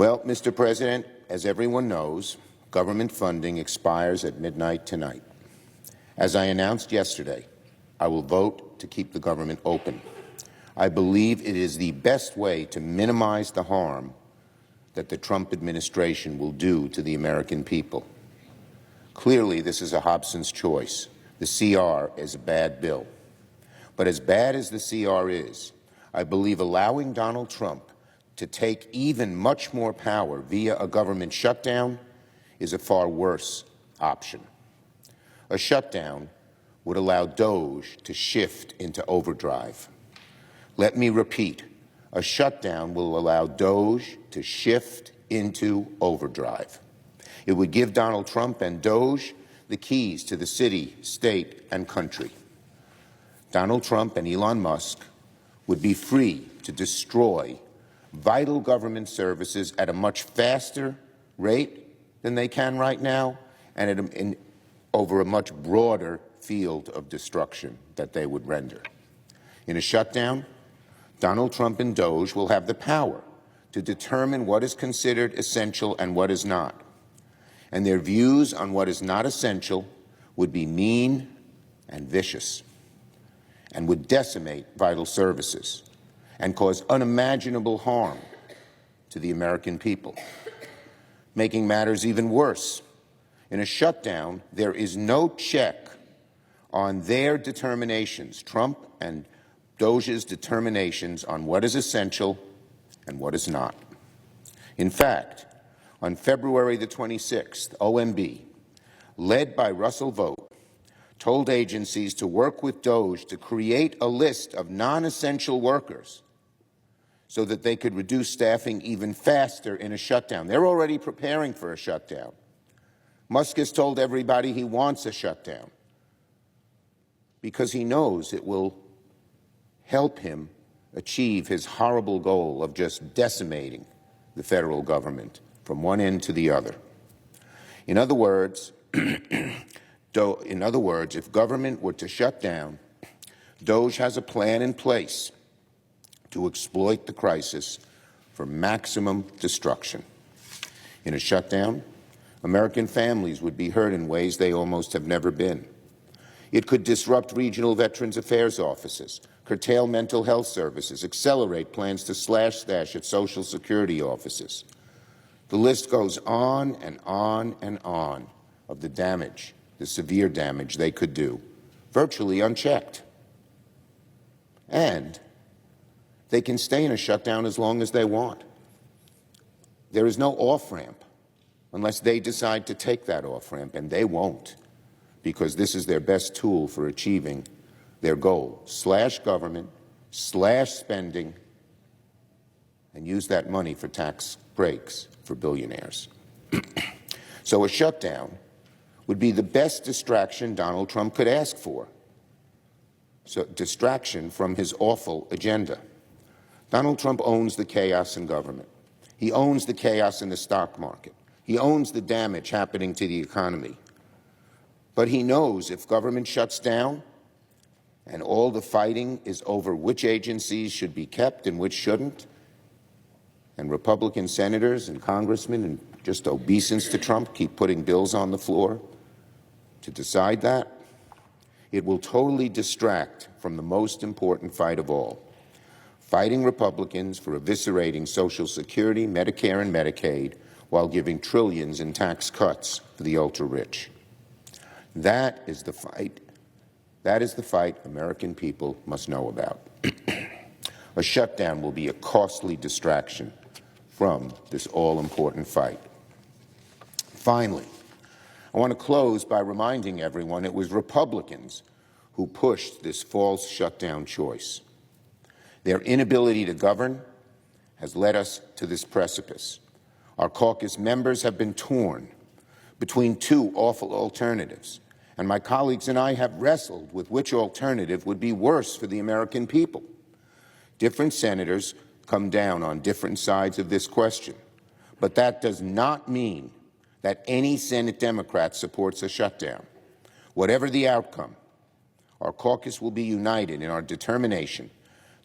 Well, Mr. President, as everyone knows, government funding expires at midnight tonight. As I announced yesterday, I will vote to keep the government open. I believe it is the best way to minimize the harm that the Trump administration will do to the American people. Clearly, this is a Hobson's choice. The CR is a bad bill. But as bad as the CR is, I believe allowing Donald Trump to take even much more power via a government shutdown is a far worse option. A shutdown would allow DOGE to shift into overdrive. Let me repeat, a shutdown will allow DOGE to shift into overdrive. It would give Donald Trump and DOGE the keys to the city, state, and country. Donald Trump and Elon Musk would be free to destroy vital government services at a much faster rate than they can right now, and over a much broader field of destruction that they would render. In a shutdown, Donald Trump and DOGE will have the power to determine what is considered essential and what is not. And their views on what is not essential would be mean and vicious, and would decimate vital services and cause unimaginable harm to the American people. Making matters even worse, in a shutdown, there is no check on their determinations, Trump and DOGE's determinations on what is essential and what is not. In fact, on February the 26th, OMB, led by Russell Vought, told agencies to work with DOGE to create a list of non-essential workers so that they could reduce staffing even faster in a shutdown. They're already preparing for a shutdown. Musk has told everybody he wants a shutdown because he knows it will help him achieve his horrible goal of just decimating the federal government from one end to the other. In other words, if government were to shut down, DOGE has a plan in place to exploit the crisis for maximum destruction. In a shutdown, American families would be hurt in ways they almost have never been. It could disrupt regional Veterans Affairs offices, curtail mental health services, accelerate plans to slash-stash at Social Security offices. The list goes on and on and on of the damage, the severe damage they could do, virtually unchecked. And they can stay in a shutdown as long as they want. There is no off-ramp unless they decide to take that off-ramp, and they won't, because this is their best tool for achieving their goal: slash government, slash spending, and use that money for tax breaks for billionaires. So a shutdown would be the best distraction Donald Trump could ask for. So distraction from his awful agenda. Donald Trump owns the chaos in government. He owns the chaos in the stock market. He owns the damage happening to the economy. But he knows if government shuts down and all the fighting is over which agencies should be kept and which shouldn't, and Republican senators and congressmen and just obeisance to Trump keep putting bills on the floor to decide that, it will totally distract from the most important fight of all: fighting Republicans for eviscerating Social Security, Medicare, and Medicaid while giving trillions in tax cuts for the ultra-rich. That is the fight. That is the fight American people must know about. A shutdown will be a costly distraction from this all-important fight. Finally, I want to close by reminding everyone it was Republicans who pushed this false shutdown choice. Their inability to govern has led us to this precipice. Our caucus members have been torn between two awful alternatives, and my colleagues and I have wrestled with which alternative would be worse for the American people. Different senators come down on different sides of this question, but that does not mean that any Senate Democrat supports a shutdown. Whatever the outcome, our caucus will be united in our determination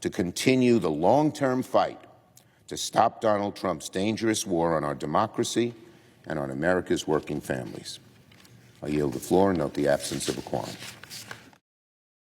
to continue the long-term fight to stop Donald Trump's dangerous war on our democracy and on America's working families. I yield the floor and note the absence of a quorum.